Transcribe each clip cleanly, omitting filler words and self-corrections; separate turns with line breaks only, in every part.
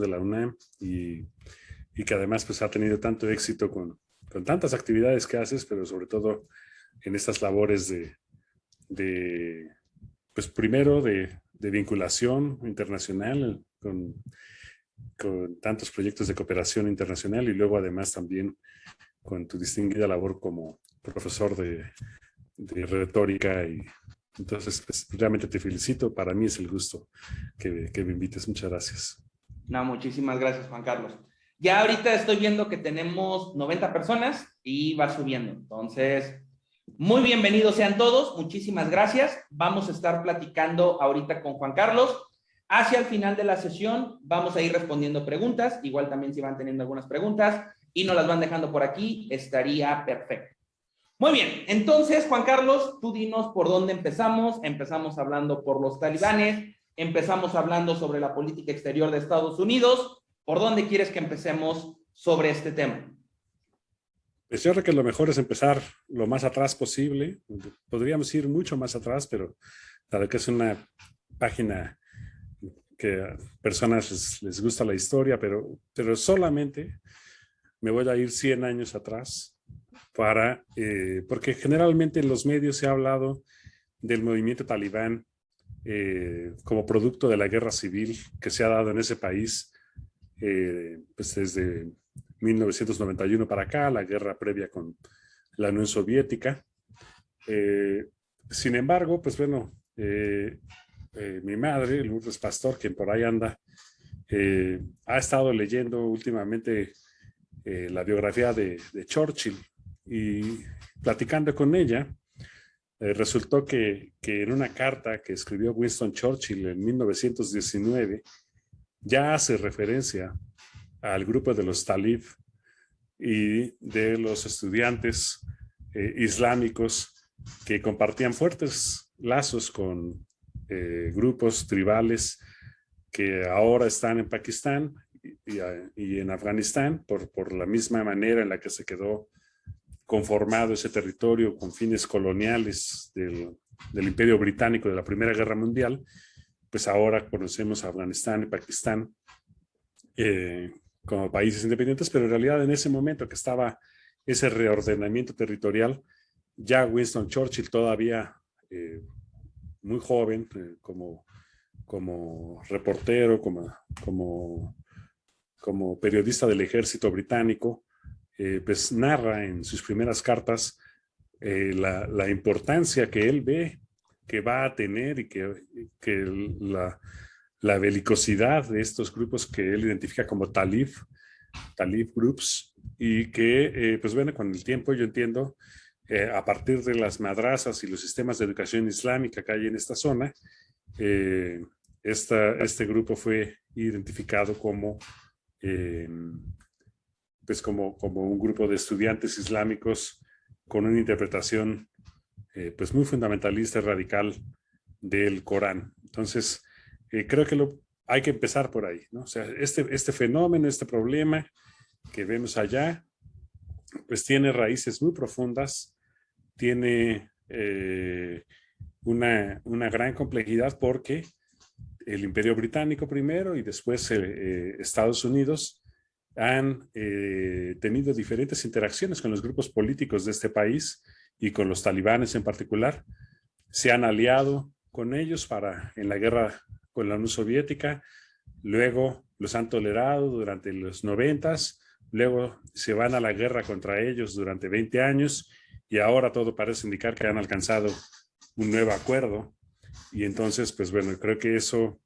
de la UNAM y que además pues ha tenido tanto éxito con tantas actividades que haces, pero sobre todo en estas labores pues primero de vinculación internacional con tantos proyectos de cooperación internacional y luego además también con tu distinguida labor como profesor de retórica y entonces pues, realmente te felicito. Para mí es el gusto que me invites. Muchas gracias.
No, muchísimas gracias, Juan Carlos. Ya ahorita estoy viendo que tenemos 90 personas y va subiendo. Entonces, muy bienvenidos sean todos. Muchísimas gracias. Vamos a estar platicando ahorita con Juan Carlos. Hacia el final de la sesión vamos a ir respondiendo preguntas. Igual también si van teniendo algunas preguntas y nos las van dejando por aquí, estaría perfecto. Muy bien, entonces, Juan Carlos, tú dinos por dónde empezamos. Empezamos hablando por los talibanes, empezamos hablando sobre la política exterior de Estados Unidos. ¿Por dónde quieres que empecemos sobre este tema?
Pues yo creo que lo mejor es empezar lo más atrás posible. Podríamos ir mucho más atrás, pero dado que es una página que a personas les gusta la historia, pero solamente me voy a ir 100 años atrás porque generalmente en los medios se ha hablado del movimiento talibán como producto de la guerra civil que se ha dado en ese país pues desde 1991 para acá, la guerra previa con la Unión Soviética. Sin embargo, pues bueno, mi madre, Lourdes Pastor, quien por ahí anda, ha estado leyendo últimamente la biografía de Churchill y platicando con ella, resultó que en una carta que escribió Winston Churchill en 1919 ya hace referencia al grupo de los talib y de los estudiantes islámicos que compartían fuertes lazos con grupos tribales que ahora están en Pakistán y en Afganistán por la misma manera en la que se quedó conformado ese territorio con fines coloniales del Imperio Británico de la Primera Guerra Mundial. Pues ahora conocemos a Afganistán y Pakistán como países independientes, pero en realidad en ese momento que estaba ese reordenamiento territorial, ya Winston Churchill todavía muy joven, como reportero, como periodista del ejército británico, pues narra en sus primeras cartas la importancia que él ve que va a tener y que la belicosidad de estos grupos que él identifica como talib groups y que pues bueno, con el tiempo yo entiendo a partir de las madrasas y los sistemas de educación islámica que hay en esta zona, este grupo fue identificado pues como un grupo de estudiantes islámicos con una interpretación pues muy fundamentalista y radical del Corán. Entonces, creo que hay que empezar por ahí, ¿no? O sea, este fenómeno, este problema que vemos allá, pues tiene raíces muy profundas, tiene una gran complejidad porque el Imperio Británico primero y después Estados Unidos han tenido diferentes interacciones con los grupos políticos de este país y con los talibanes en particular. Se han aliado con ellos en la guerra con la Unión Soviética, luego los han tolerado durante los 90s, luego se van a la guerra contra ellos durante 20 años y ahora todo parece indicar que han alcanzado un nuevo acuerdo. Y entonces, pues bueno, creo que eso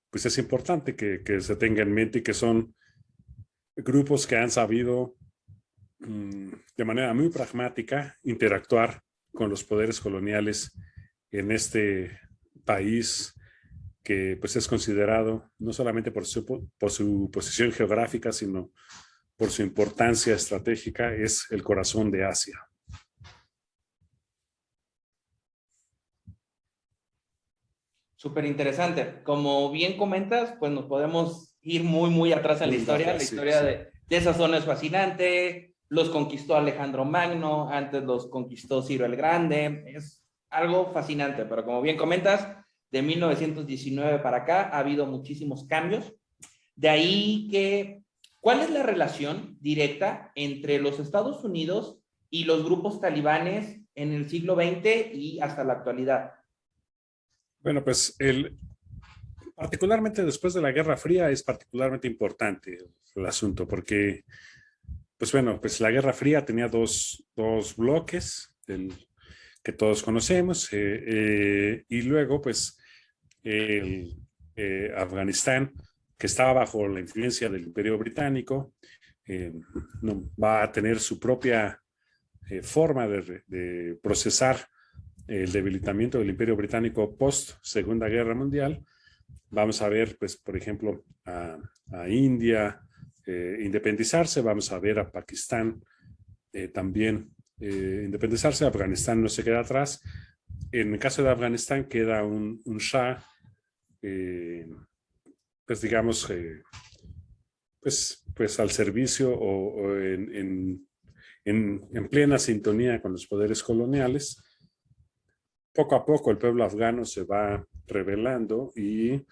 pues es importante que se tenga en mente y que son grupos que han sabido de manera muy pragmática interactuar con los poderes coloniales en este país que pues es considerado no solamente por su posición geográfica, sino por su importancia estratégica, es el corazón de Asia.
Súper interesante. Como bien comentas, pues nos podemos ir muy atrás en la historia. La historia de esa zona es fascinante. Los conquistó Alejandro Magno, antes los conquistó Ciro el Grande. Es algo fascinante, pero como bien comentas, de 1919 para acá ha habido muchísimos cambios. De ahí que, ¿cuál es la relación directa entre los Estados Unidos y los grupos talibanes en el siglo XX y hasta la actualidad?
Bueno, pues particularmente después de la Guerra Fría es particularmente importante el asunto porque, pues bueno, pues la Guerra Fría tenía dos bloques que todos conocemos y luego pues Afganistán, que estaba bajo la influencia del Imperio Británico, no, va a tener su propia forma de procesar el debilitamiento del Imperio Británico post Segunda Guerra Mundial. Vamos a ver, pues, por ejemplo, a India independizarse, vamos a ver a Pakistán también independizarse, Afganistán no se queda atrás. En el caso de Afganistán queda un Shah, pues digamos, pues al servicio o en plena sintonía con los poderes coloniales. Poco a poco el pueblo afgano se va rebelando y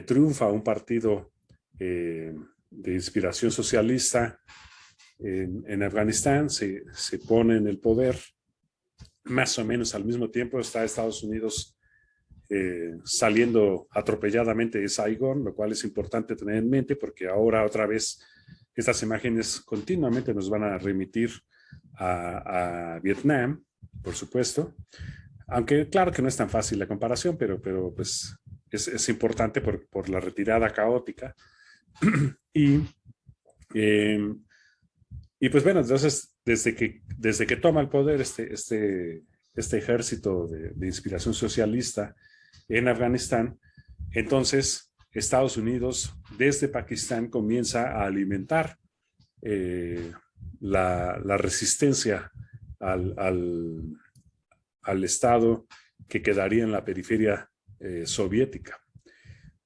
triunfa un partido de inspiración socialista en Afganistán, se pone en el poder. Más o menos al mismo tiempo está Estados Unidos saliendo atropelladamente de Saigón, lo cual es importante tener en mente porque ahora otra vez estas imágenes continuamente nos van a remitir a Vietnam, por supuesto. Aunque claro que no es tan fácil la comparación, pero pues es importante por la retirada caótica. y pues bueno, entonces desde que toma el poder este ejército de inspiración socialista en Afganistán, entonces Estados Unidos desde Pakistán comienza a alimentar la resistencia al Estado que quedaría en la periferia soviética.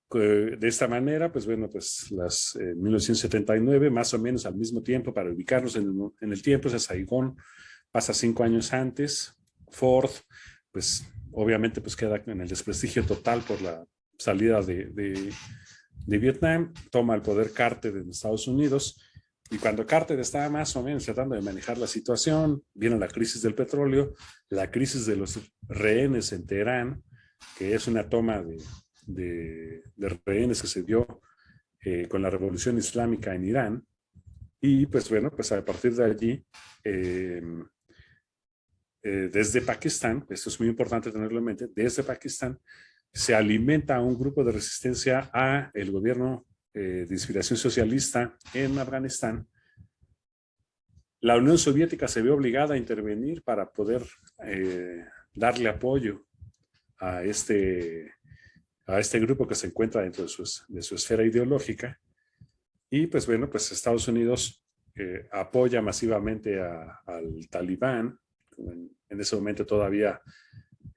De esta manera, pues bueno, pues 1979, más o menos al mismo tiempo, para ubicarnos en el tiempo, o sea, Saigón pasa 5 años antes, Ford, pues obviamente pues queda en el desprestigio total por la salida de Vietnam, toma el poder Carter en Estados Unidos, y cuando Carter estaba más o menos tratando de manejar la situación, viene la crisis del petróleo, la crisis de los rehenes en Teherán, que es una toma de rehenes que se dio con la revolución islámica en Irán. Y pues bueno, pues a partir de allí, desde Pakistán, esto es muy importante tenerlo en mente, desde Pakistán se alimenta un grupo de resistencia a el gobierno de inspiración socialista en Afganistán. La Unión Soviética se ve obligada a intervenir para poder darle apoyo a este grupo que se encuentra dentro de su esfera ideológica. Y pues bueno, pues Estados Unidos apoya masivamente al Talibán. En ese momento todavía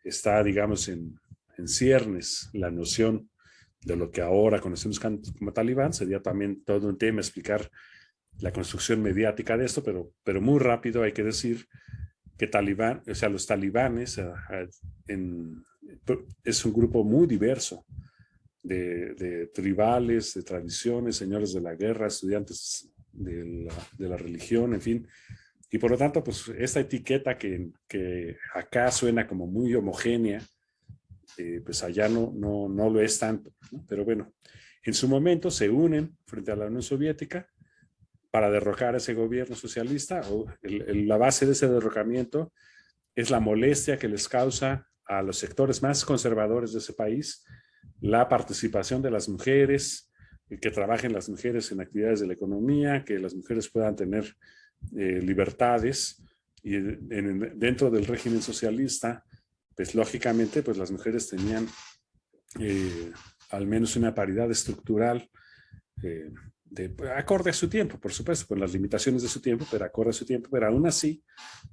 está, digamos, en ciernes la noción de lo que ahora conocemos como Talibán. Sería también todo un tema explicar la construcción mediática de esto, pero muy rápido hay que decir que Talibán, o sea, los talibanes es un grupo muy diverso de tribales, de tradiciones, señores de la guerra, estudiantes de la religión, en fin. Y por lo tanto, pues esta etiqueta que acá suena como muy homogénea, pues allá no lo es tanto, ¿no? Pero bueno, en su momento se unen frente a la Unión Soviética para derrocar a ese gobierno socialista. La base de ese derrocamiento es la molestia que les causa a los sectores más conservadores de ese país la participación de las mujeres, que trabajen las mujeres en actividades de la economía, que las mujeres puedan tener libertades. Y dentro del régimen socialista, pues lógicamente, pues las mujeres tenían al menos una paridad estructural acorde a su tiempo, por supuesto, con las limitaciones de su tiempo, pero acorde a su tiempo. Pero aún así,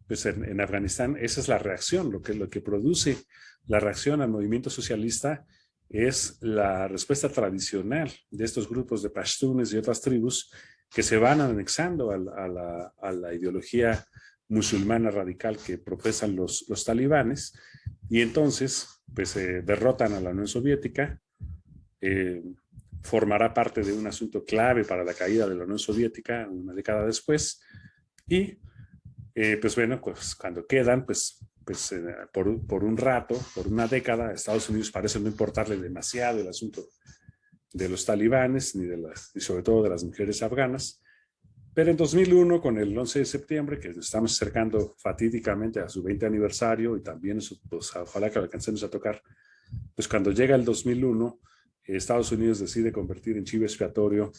pues en Afganistán, esa es la reacción, lo que produce la reacción al movimiento socialista es la respuesta tradicional de estos grupos de pashtunes y otras tribus que se van anexando a la ideología musulmana radical que profesan los talibanes, y entonces pues derrotan a la Unión Soviética, formará parte de un asunto clave para la caída de la Unión Soviética una década después. Y pues bueno, pues cuando quedan, por un rato, por una década, a Estados Unidos parece no importarle demasiado el asunto de los talibanes, ni sobre todo de las mujeres afganas. Pero en 2001, con el 11 de septiembre, que nos estamos acercando fatídicamente a su 20 aniversario, y también pues, ojalá que lo alcancemos a tocar, pues cuando llega el 2001, Estados Unidos decide convertir en chivo expiatorio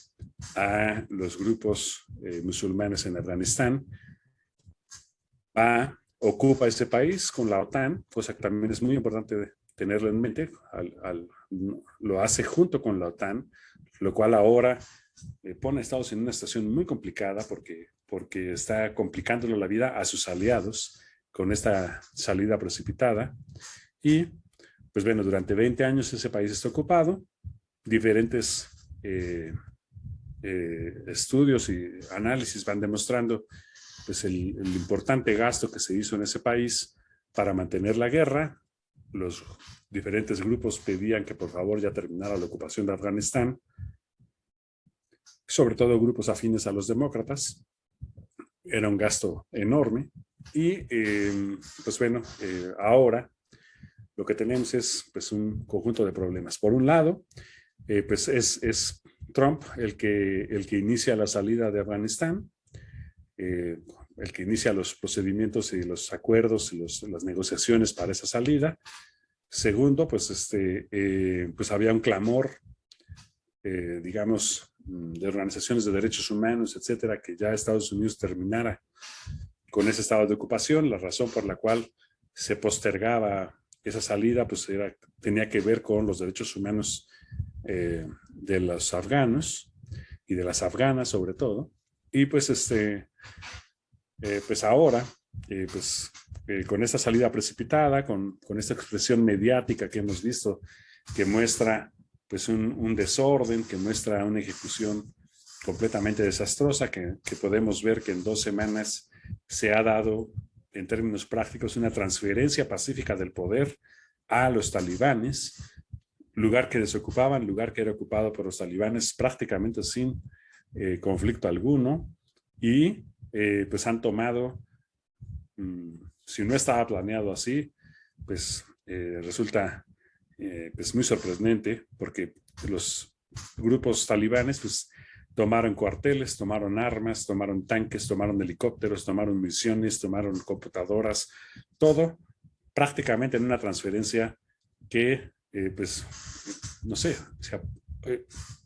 a los grupos musulmanes en Afganistán, ocupa ese país con la OTAN, cosa que también es muy importante tenerlo en mente, lo hace junto con la OTAN, lo cual ahora pone a Estados Unidos en una situación muy complicada porque está complicándole la vida a sus aliados con esta salida precipitada. Y pues bueno, durante 20 años ese país está ocupado, diferentes estudios y análisis van demostrando pues el importante gasto que se hizo en ese país para mantener la guerra. Los diferentes grupos pedían que por favor ya terminara la ocupación de Afganistán, sobre todo grupos afines a los demócratas. Era un gasto enorme y pues bueno, ahora lo que tenemos es pues un conjunto de problemas. Por un lado, pues es Trump el que inicia la salida de Afganistán, el que inicia los procedimientos y los acuerdos y las negociaciones para esa salida. Segundo, pues, pues había un clamor, digamos, de organizaciones de derechos humanos, etcétera, que ya Estados Unidos terminara con ese estado de ocupación. La razón por la cual se postergaba esa salida, pues tenía que ver con los derechos humanos de los afganos y de las afganas sobre todo. Y pues pues ahora, con esta salida precipitada, con esta expresión mediática que hemos visto, que muestra pues un desorden, que muestra una ejecución completamente desastrosa, que podemos ver que en 2 semanas se ha dado, en términos prácticos, una transferencia pacífica del poder a los talibanes, lugar que desocupaban, lugar que era ocupado por los talibanes prácticamente sin conflicto alguno, y pues han tomado, si no estaba planeado así, pues resulta pues muy sorprendente, porque los grupos talibanes pues tomaron cuarteles, tomaron armas, tomaron tanques, tomaron helicópteros, tomaron municiones, tomaron computadoras, todo prácticamente en una transferencia que pues no sé, o sea,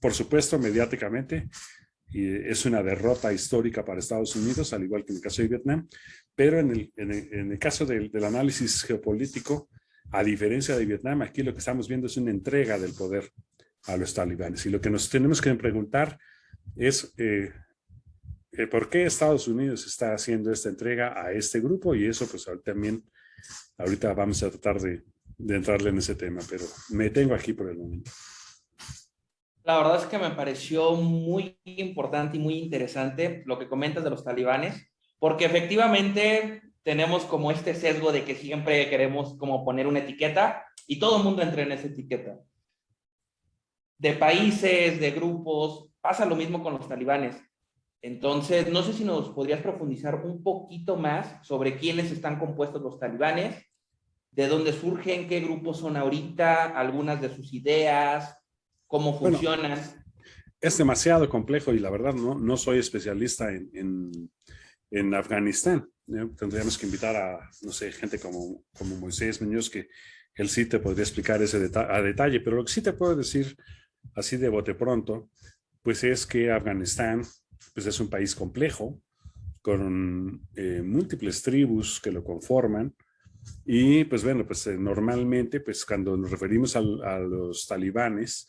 por supuesto mediáticamente y es una derrota histórica para Estados Unidos, al igual que en el caso de Vietnam, pero en el caso del análisis geopolítico, a diferencia de Vietnam, aquí lo que estamos viendo es una entrega del poder a los talibanes. Y lo que nos tenemos que preguntar es por qué Estados Unidos está haciendo esta entrega a este grupo, y eso pues ahorita vamos a tratar de entrarle en ese tema, pero me tengo aquí por el momento.
La verdad es que me pareció muy importante y muy interesante lo que comentas de los talibanes, porque efectivamente tenemos como este sesgo de que siempre queremos como poner una etiqueta y todo el mundo entra en esa etiqueta. De países, de grupos, pasa lo mismo con los talibanes. Entonces, no sé si nos podrías profundizar un poquito más sobre quiénes están compuestos los talibanes, de dónde surgen, qué grupos son ahorita, algunas de sus ideas, cómo funcionan.
Bueno, es demasiado complejo y la verdad no soy especialista en Afganistán. Tendríamos que invitar a, no sé, gente como Moisés Muñoz, que él sí te podría explicar ese a detalle, pero lo que sí te puedo decir así de bote pronto, pues es que Afganistán pues es un país complejo, con múltiples tribus que lo conforman, y pues bueno, pues normalmente pues cuando nos referimos a los talibanes,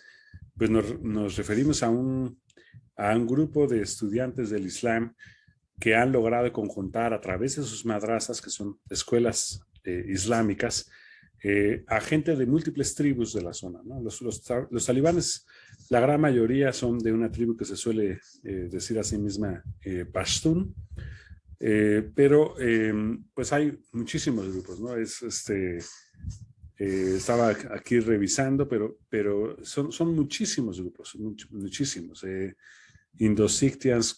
pues nos referimos a un grupo de estudiantes del Islam que han logrado conjuntar a través de sus madrasas, que son escuelas islámicas, a gente de múltiples tribus de la zona, ¿no? Los talibanes, la gran mayoría son de una tribu que se suele decir a sí misma Pashtun, pero pues hay muchísimos grupos, ¿no? Estaba aquí revisando, pero son muchísimos grupos, muchísimos. Indosictians,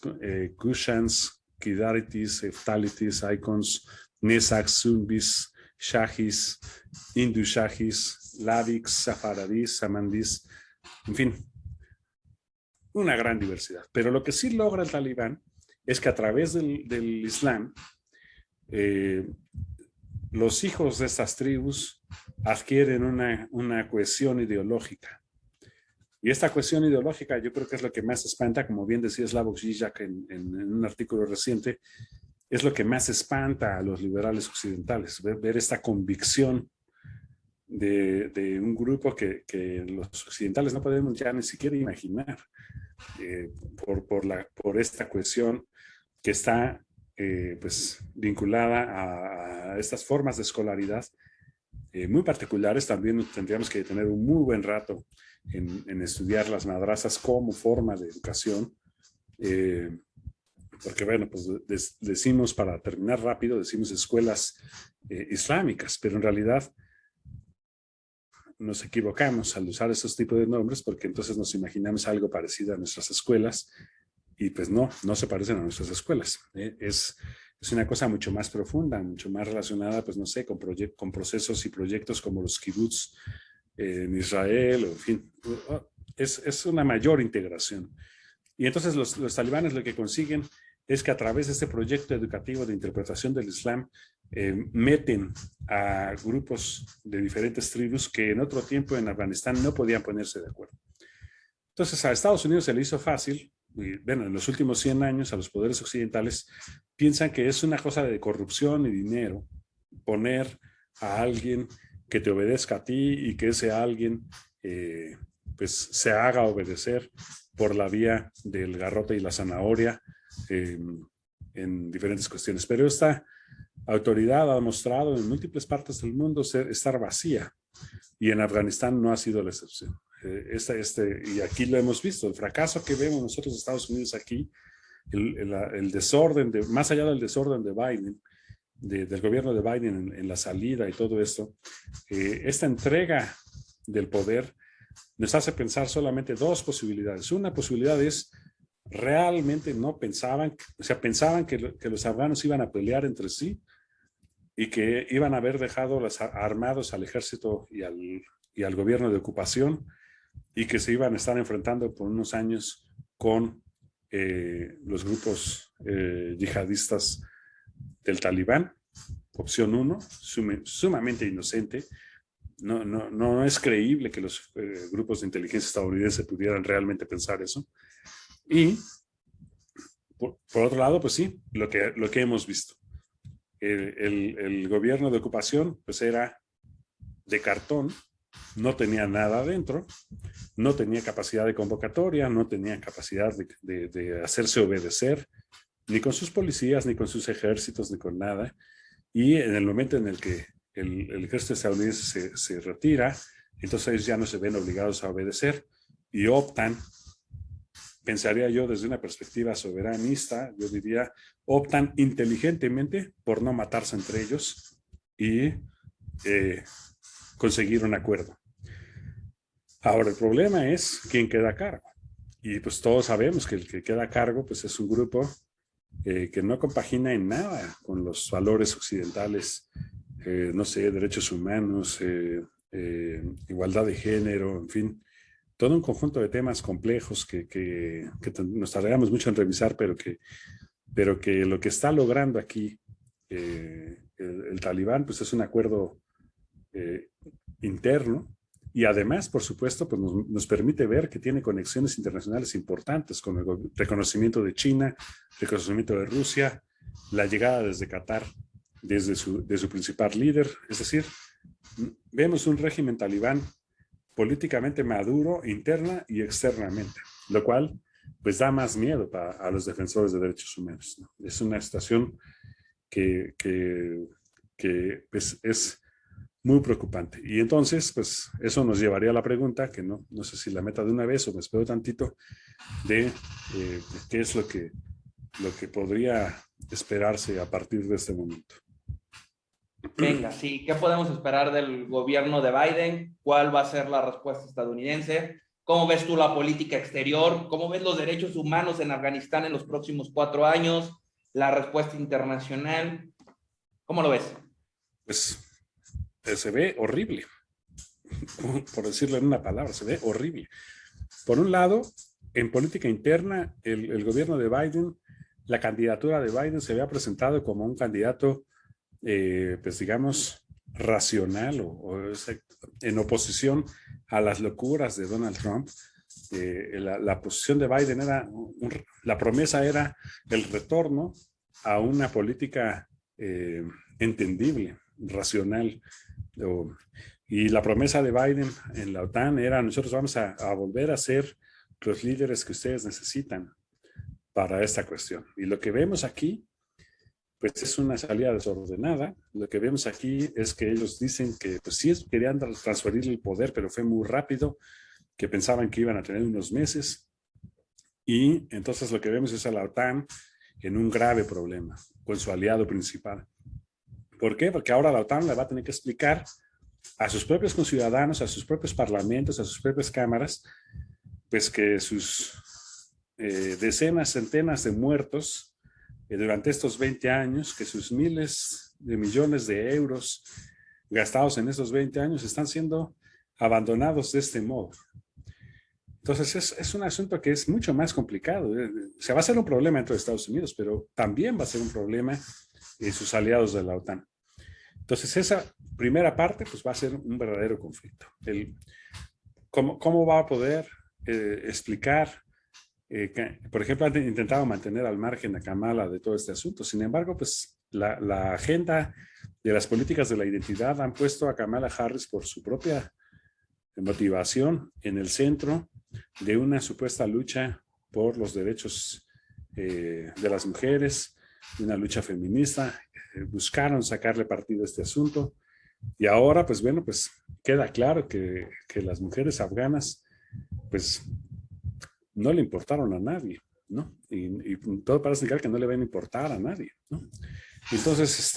Kushans, Kidaritis, Eftalitis, Icons, Nesax, Zumbis, Shahis, Indushahis, Laviks, Safaradis, Samandis, en fin, una gran diversidad. Pero lo que sí logra el talibán es que a través del Islam, los hijos de estas tribus adquieren una cohesión ideológica. Y esta cohesión ideológica yo creo que es lo que más espanta, como bien decía Slavoj Žižek en un artículo reciente, es lo que más espanta a los liberales occidentales, ver esta convicción de un grupo que los occidentales no podemos ya ni siquiera imaginar, por esta cohesión que está pues vinculada a estas formas de escolaridad muy particulares. También tendríamos que tener un muy buen rato en estudiar las madrasas como forma de educación, porque bueno, pues decimos, para terminar rápido, decimos escuelas islámicas, pero en realidad nos equivocamos al usar esos tipos de nombres, porque entonces nos imaginamos algo parecido a nuestras escuelas, y pues no se parecen a nuestras escuelas. Es una cosa mucho más profunda, mucho más relacionada, pues no sé, con procesos y proyectos como los kibbutz en Israel, en fin, es una mayor integración. Y entonces los talibanes lo que consiguen es que a través de este proyecto educativo de interpretación del Islam, meten a grupos de diferentes tribus que en otro tiempo en Afganistán no podían ponerse de acuerdo. Entonces a Estados Unidos se le hizo fácil, y, bueno, en los últimos 100 años a los poderes occidentales piensan que es una cosa de corrupción y dinero poner a alguien que te obedezca a ti y que ese alguien pues se haga obedecer por la vía del garrote y la zanahoria en diferentes cuestiones. Pero esta autoridad ha demostrado en múltiples partes del mundo estar vacía, y en Afganistán no ha sido la excepción. Y aquí lo hemos visto, el fracaso que vemos nosotros en Estados Unidos aquí, el desorden, más allá del desorden de Biden, del gobierno de Biden en la salida y todo esto, esta entrega del poder nos hace pensar solamente dos posibilidades. Una posibilidad es realmente no pensaban, o sea, pensaban que los afganos iban a pelear entre sí y que iban a haber dejado los armados al ejército y al gobierno de ocupación, y que se iban a estar enfrentando por unos años con los grupos yihadistas del Talibán. Opción 1, sumamente inocente. No es creíble que los grupos de inteligencia estadounidense pudieran realmente pensar eso. Y por otro lado, pues sí, lo que hemos visto. El gobierno de ocupación pues era de cartón, no tenía nada adentro, no tenía capacidad de convocatoria, no tenía capacidad de hacerse obedecer, ni con sus policías, ni con sus ejércitos, ni con nada. Y en el momento en el que el ejército estadounidense se retira, entonces ellos ya no se ven obligados a obedecer y optan, pensaría yo desde una perspectiva soberanista, yo diría, optan inteligentemente por no matarse entre ellos y conseguir un acuerdo. Ahora, el problema es quién queda a cargo. Y pues todos sabemos que el que queda a cargo pues es un grupo que no compagina en nada con los valores occidentales, no sé, derechos humanos, igualdad de género, en fin, todo un conjunto de temas complejos que nos tardaríamos mucho en revisar, pero que lo que está logrando aquí el Talibán pues es un acuerdo interno. Y además, por supuesto, pues nos permite ver que tiene conexiones internacionales importantes con el reconocimiento de China, reconocimiento de Rusia, la llegada desde Qatar, de su principal líder. Es decir, vemos un régimen talibán políticamente maduro interna y externamente, lo cual pues da más miedo a los defensores de derechos humanos, ¿no? Es una situación que pues, es muy preocupante. Y entonces, pues eso nos llevaría a la pregunta, que no sé si la meta de una vez o me espero tantito, de qué es lo que podría esperarse a partir de este momento.
Venga, sí, ¿qué podemos esperar del gobierno de Biden? ¿Cuál va a ser la respuesta estadounidense? ¿Cómo ves tú la política exterior? ¿Cómo ves los derechos humanos en Afganistán en los próximos 4 años? ¿La respuesta internacional? ¿Cómo lo ves?
Pues se ve horrible, por decirlo en una palabra, se ve horrible. Por un lado, en política interna, el gobierno de Biden, la candidatura de Biden se había presentado como un candidato, pues digamos, racional en oposición a las locuras de Donald Trump. La posición de Biden era, la promesa era el retorno a una política entendible, racional. Y la promesa de Biden en la OTAN era: nosotros vamos a volver a ser los líderes que ustedes necesitan para esta cuestión. Y lo que vemos aquí, pues es una salida desordenada. Lo que vemos aquí es que ellos dicen que pues sí querían transferir el poder, pero fue muy rápido, que pensaban que iban a tener unos meses. Y entonces lo que vemos es a la OTAN en un grave problema con su aliado principal. ¿Por qué? Porque ahora la OTAN le va a tener que explicar a sus propios conciudadanos, a sus propios parlamentos, a sus propias cámaras, pues que sus decenas, centenas de muertos durante estos 20 años, que sus miles de millones de euros gastados en estos 20 años están siendo abandonados de este modo. Entonces es un asunto que es mucho más complicado. Se va a ser un problema dentro de Estados Unidos, pero también va a ser un problema en sus aliados de la OTAN. Entonces esa primera parte pues va a ser un verdadero conflicto. ¿Cómo va a poder explicar? Por ejemplo, han intentado mantener al margen a Kamala de todo este asunto. Sin embargo, pues la agenda de las políticas de la identidad han puesto a Kamala Harris por su propia motivación en el centro de una supuesta lucha por los derechos de las mujeres, de una lucha feminista. Buscaron sacarle partido a este asunto y ahora, pues bueno, pues queda claro que las mujeres afganas, pues no le importaron a nadie, ¿no? Y todo parece indicar que no le van a importar a nadie, ¿no? Entonces,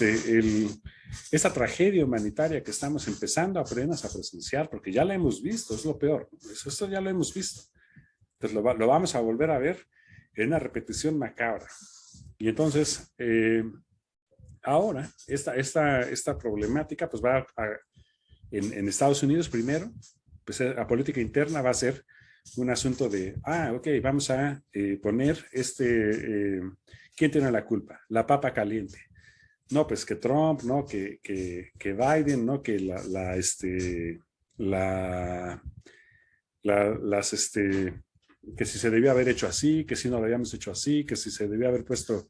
esta tragedia humanitaria que estamos empezando apenas a presenciar, porque ya la hemos visto, es lo peor, esto ya lo hemos visto. Entonces lo vamos a volver a ver en una repetición macabra. Y entonces, ahora, esta problemática, pues va en Estados Unidos primero, pues la política interna va a ser un asunto de, ok, vamos a poner ¿quién tiene la culpa? La papa caliente. No, pues que Trump, no, que Biden, no, que que si se debía haber hecho así, que si no lo habíamos hecho así, que si se debía haber puesto,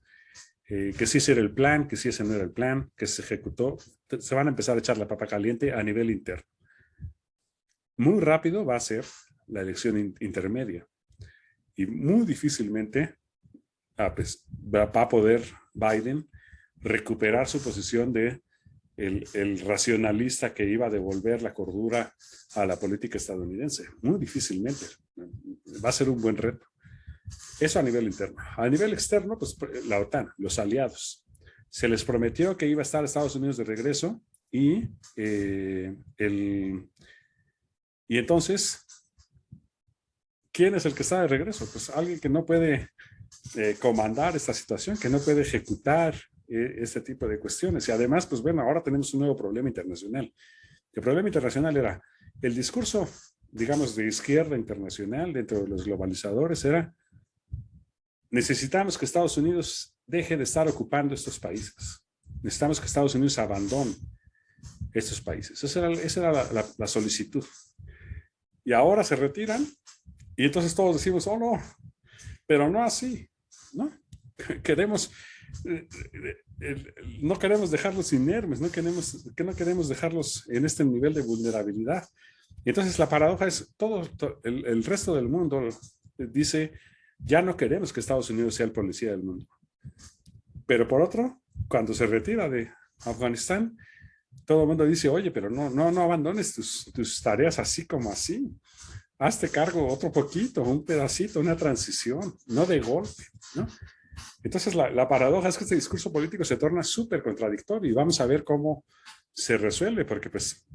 que si ese era el plan, que si ese no era el plan, que se ejecutó. Se van a empezar a echar la papa caliente a nivel interno. Muy rápido va a ser la elección intermedia y muy difícilmente pues, va a poder Biden recuperar su posición de el racionalista que iba a devolver la cordura a la política estadounidense. Muy difícilmente. Va a ser un buen reto. Eso a nivel interno. A nivel externo, pues la OTAN, los aliados. Se les prometió que iba a estar Estados Unidos de regreso y entonces, ¿quién es el que está de regreso? Pues alguien que no puede comandar esta situación, que no puede ejecutar este tipo de cuestiones. Y además, pues bueno, ahora tenemos un nuevo problema internacional. El problema internacional era el discurso, digamos, de izquierda internacional dentro de los globalizadores era: necesitamos que Estados Unidos deje de estar ocupando estos países. Necesitamos que Estados Unidos abandone estos países. Esa era la solicitud. Y ahora se retiran y entonces todos decimos, oh no, pero no así, ¿no? No queremos dejarlos inermes, no queremos dejarlos en este nivel de vulnerabilidad. Y entonces la paradoja es, el resto del mundo dice, ya no queremos que Estados Unidos sea el policía del mundo. Pero por otro, cuando se retira de Afganistán, todo el mundo dice, oye, pero no abandones tus tareas así como así. Hazte cargo otro poquito, un pedacito, una transición, no de golpe, ¿no? Entonces, la paradoja es que este discurso político se torna súper contradictorio y vamos a ver cómo se resuelve, porque pues,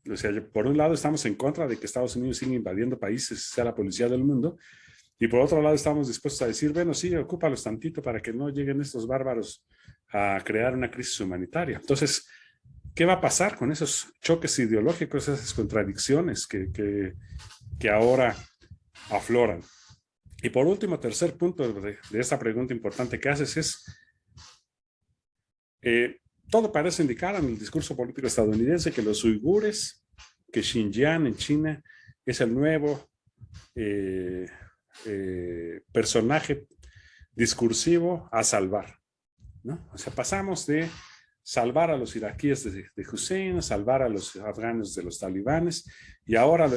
o sea, por un lado estamos en contra de que Estados Unidos siga invadiendo países, sea la policía del mundo, y por otro lado estamos dispuestos a decir, bueno, sí, ocúpalos tantito para que no lleguen estos bárbaros a crear una crisis humanitaria. Entonces, ¿qué va a pasar con esos choques ideológicos, esas contradicciones que ahora afloran? Y por último, tercer punto de esta pregunta importante que haces es, todo parece indicar en el discurso político estadounidense que los uigures, que Xinjiang en China es el nuevo personaje discursivo a salvar, ¿no? O sea, pasamos de salvar a los iraquíes de Hussein, salvar a los afganos de los talibanes, y ahora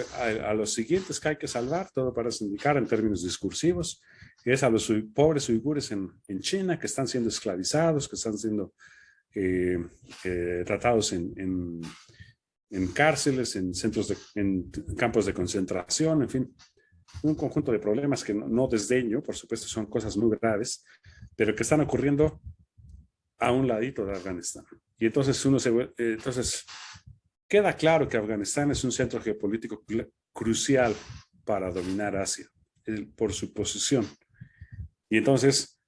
a los siguientes que hay que salvar, todo parece indicar en términos discursivos, es a los pobres uigures en China que están siendo esclavizados, que están siendo tratados en cárceles, en centros, en campos de concentración, en fin, un conjunto de problemas que no desdeño, por supuesto son cosas muy graves, pero que están ocurriendo a un ladito de Afganistán. Y entonces entonces queda claro que Afganistán es un centro geopolítico crucial para dominar Asia, por su posición. Y entonces,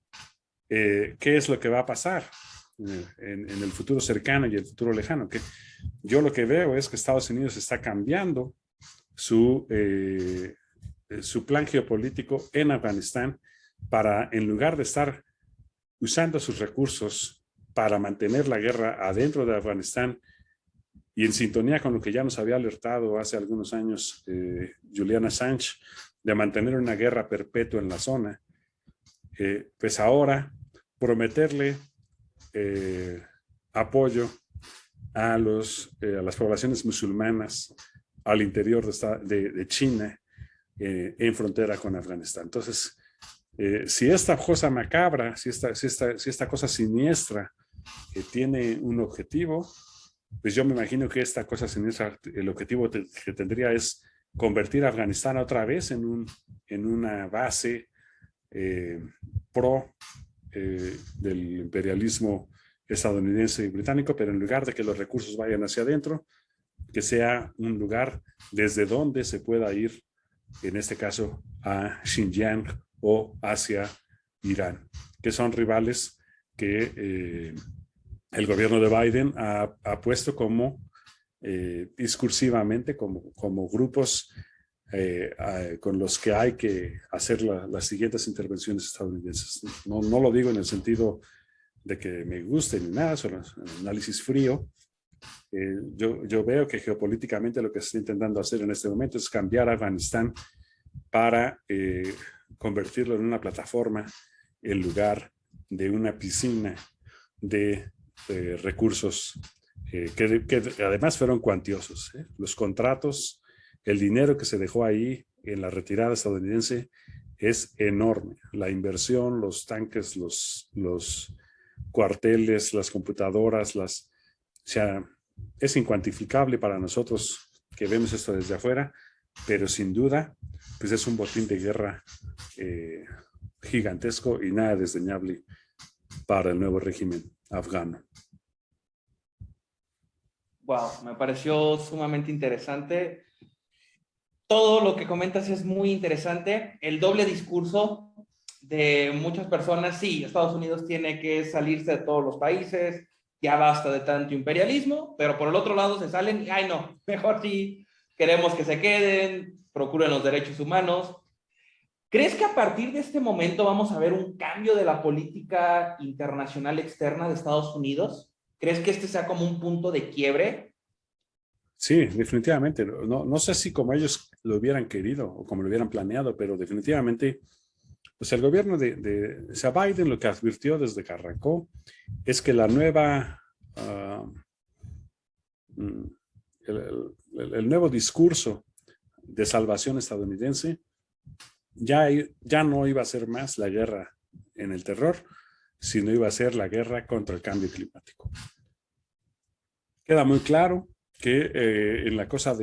¿qué es lo que va a pasar en el futuro cercano y el futuro lejano? Que yo lo que veo es que Estados Unidos está cambiando su plan geopolítico en Afganistán para, en lugar de estar usando sus recursos para mantener la guerra adentro de Afganistán y en sintonía con lo que ya nos había alertado hace algunos años Julian Assange, de mantener una guerra perpetua en la zona, pues ahora prometerle apoyo a las poblaciones musulmanas al interior de China en frontera con Afganistán. Entonces, si esta cosa macabra, si esta cosa siniestra tiene un objetivo, pues yo me imagino que esta cosa siniestra, el objetivo que tendría es convertir a Afganistán otra vez en una base pro del imperialismo estadounidense y británico, pero en lugar de que los recursos vayan hacia adentro, que sea un lugar desde donde se pueda ir, en este caso, a Xinjiang o hacia Irán, que son rivales que el gobierno de Biden ha puesto como discursivamente como grupos con los que hay que hacer las siguientes intervenciones estadounidenses. No lo digo en el sentido de que me guste ni nada, solo un análisis frío. Yo veo que geopolíticamente lo que se está intentando hacer en este momento es cambiar a Afganistán para convertirlo en una plataforma en lugar de una piscina de recursos que además fueron cuantiosos. Los contratos, el dinero que se dejó ahí en la retirada estadounidense es enorme. La inversión, los tanques, los cuarteles, las computadoras, o sea, es incuantificable para nosotros que vemos esto desde afuera, pero sin duda, pues es un botín de guerra gigantesco y nada desdeñable para el nuevo régimen afgano.
Wow, me pareció sumamente interesante. Todo lo que comentas es muy interesante. El doble discurso de muchas personas, sí, Estados Unidos tiene que salirse de todos los países, ya basta de tanto imperialismo, pero por el otro lado se salen y, ay no, mejor sí, queremos que se queden, procuren los derechos humanos. ¿Crees que a partir de este momento vamos a ver un cambio de la política internacional externa de Estados Unidos? ¿Crees que este sea como un punto de quiebre?
Sí, definitivamente. No sé si como ellos lo hubieran querido o como lo hubieran planeado, pero definitivamente, pues el gobierno o sea, Biden lo que advirtió desde que arrancó es que la nueva, el nuevo discurso de salvación estadounidense ya no iba a ser más la guerra en el terror, sino iba a ser la guerra contra el cambio climático. Queda muy claro que en la cosa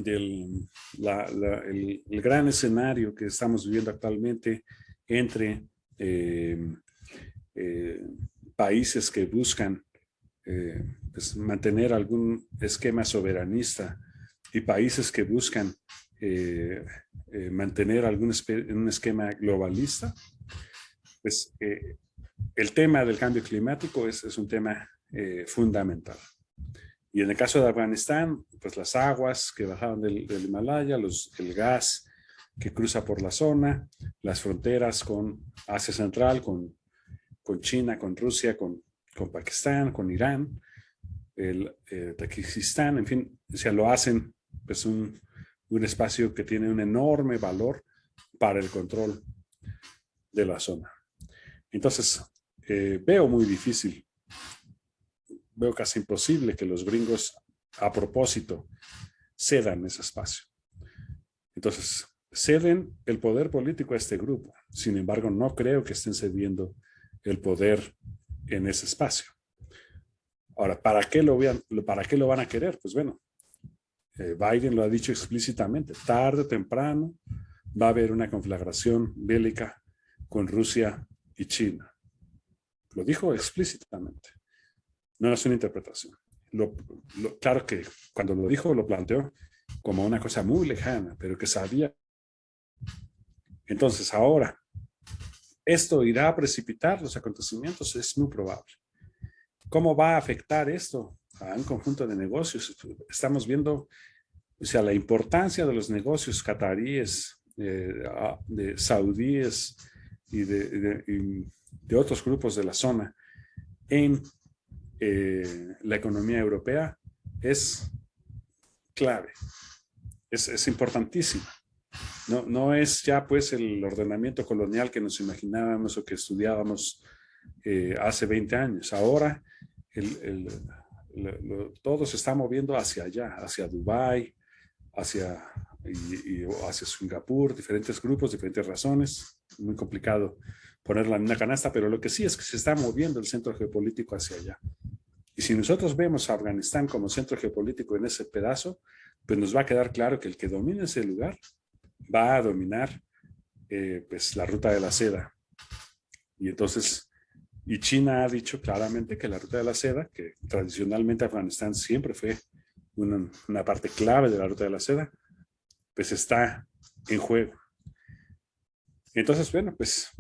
el gran escenario que estamos viviendo actualmente entre países que buscan pues mantener algún esquema soberanista y países que buscan mantener un esquema globalista, pues el tema del cambio climático es un tema fundamental. Y en el caso de Afganistán, pues las aguas que bajaron del Himalaya, el gas que cruza por la zona, las fronteras con Asia Central, con China, con Rusia, con Pakistán, con Irán, Tayikistán, en fin, o sea, lo hacen pues un espacio que tiene un enorme valor para el control de la zona. Entonces, veo muy difícil, veo casi imposible que los gringos a propósito cedan ese espacio. Entonces, ceden el poder político a este grupo. Sin embargo, no creo que estén cediendo el poder en ese espacio. Ahora, ¿para qué lo van a querer? Pues bueno, Biden lo ha dicho explícitamente, tarde o temprano va a haber una conflagración bélica con Rusia y China. Lo dijo explícitamente, no es una interpretación. Claro que cuando lo dijo, lo planteó como una cosa muy lejana, pero que sabía. Entonces, ahora, ¿esto irá a precipitar los acontecimientos? Es muy probable. ¿Cómo va a afectar esto a un conjunto de negocios? Estamos viendo, o sea, la importancia de los negocios cataríes, de saudíes y de otros grupos de la zona en la economía europea es clave, es importantísima. No es ya pues el ordenamiento colonial que nos imaginábamos o que estudiábamos hace 20 años. Ahora todo se está moviendo hacia allá, hacia Dubái, hacia Singapur, diferentes grupos, diferentes razones. Muy complicado ponerla en una canasta, pero lo que sí es que se está moviendo el centro geopolítico hacia allá. Y si nosotros vemos a Afganistán como centro geopolítico en ese pedazo, pues nos va a quedar claro que el que domine ese lugar va a dominar pues la ruta de la seda. Y entonces, y China ha dicho claramente que la ruta de la seda, que tradicionalmente Afganistán siempre fue una parte clave de la ruta de la seda, pues está en juego. Entonces, bueno, pues,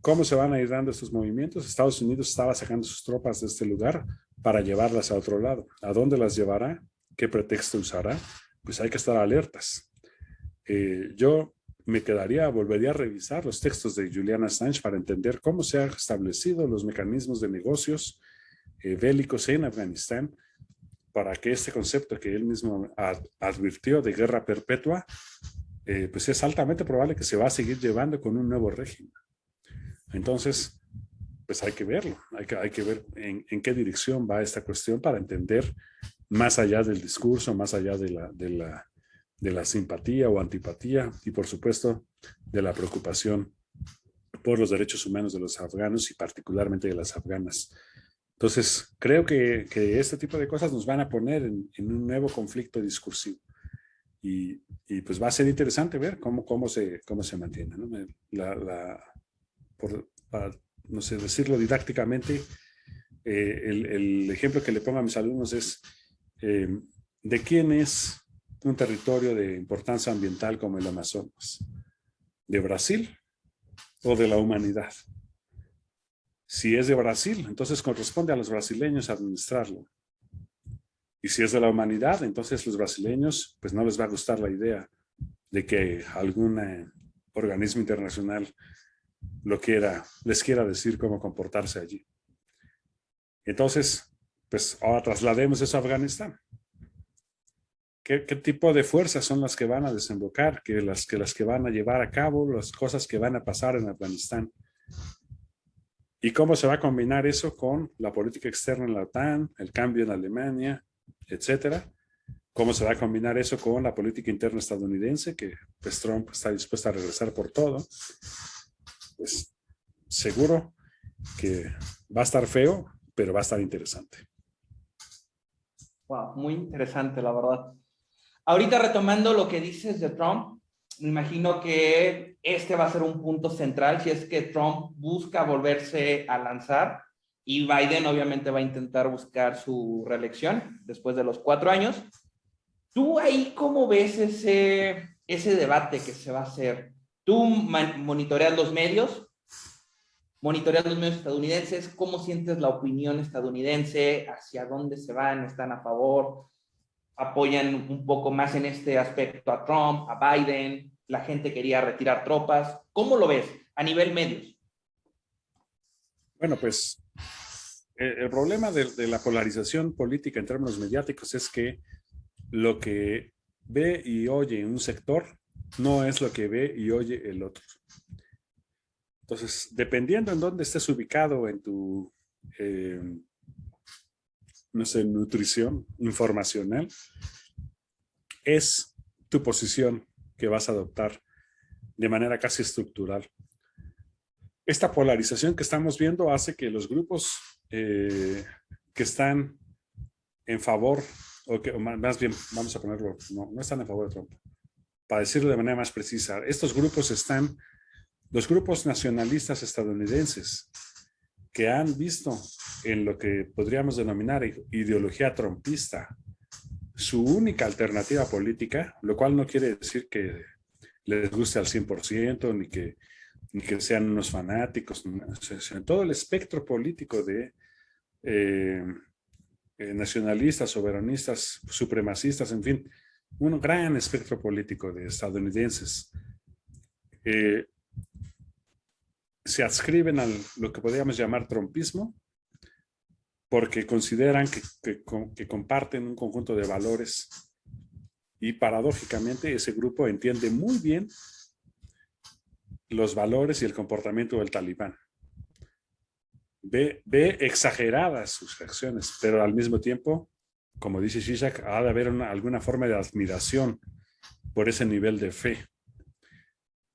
¿cómo se van a ir dando estos movimientos? Estados Unidos estaba sacando sus tropas de este lugar para llevarlas a otro lado. ¿A dónde las llevará? ¿Qué pretexto usará? Pues hay que estar alertas. Yo volvería a revisar los textos de Julian Assange para entender cómo se han establecido los mecanismos de negocios bélicos en Afganistán para que este concepto que él mismo advirtió de guerra perpetua, pues es altamente probable que se va a seguir llevando con un nuevo régimen. Entonces, pues hay que verlo, hay que ver en qué dirección va esta cuestión para entender más allá del discurso, más allá de la simpatía o antipatía y por supuesto de la preocupación por los derechos humanos de los afganos y particularmente de las afganas. Entonces, creo que este tipo de cosas nos van a poner en un nuevo conflicto discursivo y pues va a ser interesante ver cómo se mantiene, ¿no? Para, no sé, decirlo didácticamente, el ejemplo que le pongo a mis alumnos es ¿de quién es un territorio de importancia ambiental como el Amazonas? ¿De Brasil o de la humanidad? Si es de Brasil, entonces corresponde a los brasileños administrarlo. Y si es de la humanidad, entonces los brasileños, pues no les va a gustar la idea de que algún organismo internacional les quiera decir cómo comportarse allí. Entonces, pues ahora traslademos eso a Afganistán. ¿Qué tipo de fuerzas son las que van a desembocar, las que van a llevar a cabo las cosas que van a pasar en Afganistán? ¿Y cómo se va a combinar eso con la política externa en la OTAN, el cambio en Alemania, etcétera? ¿Cómo se va a combinar eso con la política interna estadounidense, que pues Trump está dispuesto a regresar por todo? Pues seguro que va a estar feo, pero va a estar interesante.
Wow, muy interesante, la verdad. Ahorita retomando lo que dices de Trump, me imagino que este va a ser un punto central si es que Trump busca volverse a lanzar y Biden obviamente va a intentar buscar su reelección después de los 4 años. ¿Tú ahí cómo ves ese debate que se va a hacer? ¿Tú monitoreas los medios? ¿Monitoreas los medios estadounidenses? ¿Cómo sientes la opinión estadounidense? ¿Hacia dónde se van? ¿Están a favor? ¿Apoyan un poco más en este aspecto a Trump, a Biden? ¿La gente quería retirar tropas? ¿Cómo lo ves a nivel medios?
Bueno, pues el problema de la polarización política en términos mediáticos es que lo que ve y oye un sector no es lo que ve y oye el otro. Entonces, dependiendo en dónde estés ubicado en tu, no sé, nutrición informacional, es tu posición que vas a adoptar de manera casi estructural. Esta polarización que estamos viendo hace que los grupos que están en favor, o más bien, vamos a ponerlo, no están en favor de Trump, para decirlo de manera más precisa, estos grupos están, los grupos nacionalistas estadounidenses que han visto en lo que podríamos denominar ideología trumpista su única alternativa política, lo cual no quiere decir que les guste al 100%, ni que sean unos fanáticos, en todo el espectro político de nacionalistas, soberanistas, supremacistas, en fin, un gran espectro político de estadounidenses. Se adscriben a lo que podríamos llamar trumpismo, porque consideran que comparten un conjunto de valores y paradójicamente ese grupo entiende muy bien los valores y el comportamiento del talibán. Ve exageradas sus acciones, pero al mismo tiempo, como dice Zizek, ha de haber alguna forma de admiración por ese nivel de fe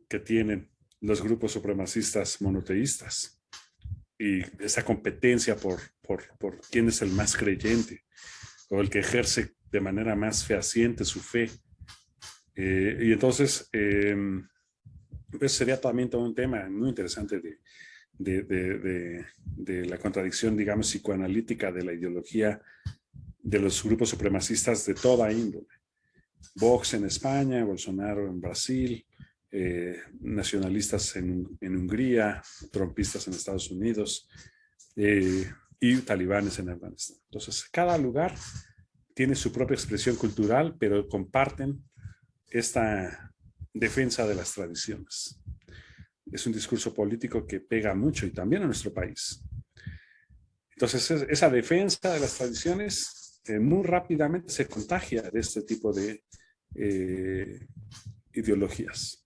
que tienen los grupos supremacistas monoteístas y esa competencia por quién es el más creyente o el que ejerce de manera más fehaciente su fe. Y entonces, pues sería también todo un tema muy interesante de la contradicción, digamos, psicoanalítica de la ideología de los grupos supremacistas de toda índole. Vox en España, Bolsonaro en Brasil, nacionalistas en Hungría, trumpistas en Estados Unidos y talibanes en Afganistán. Entonces, cada lugar tiene su propia expresión cultural, pero comparten esta defensa de las tradiciones. Es un discurso político que pega mucho y también en nuestro país. Entonces, esa defensa de las tradiciones muy rápidamente se contagia de este tipo de ideologías.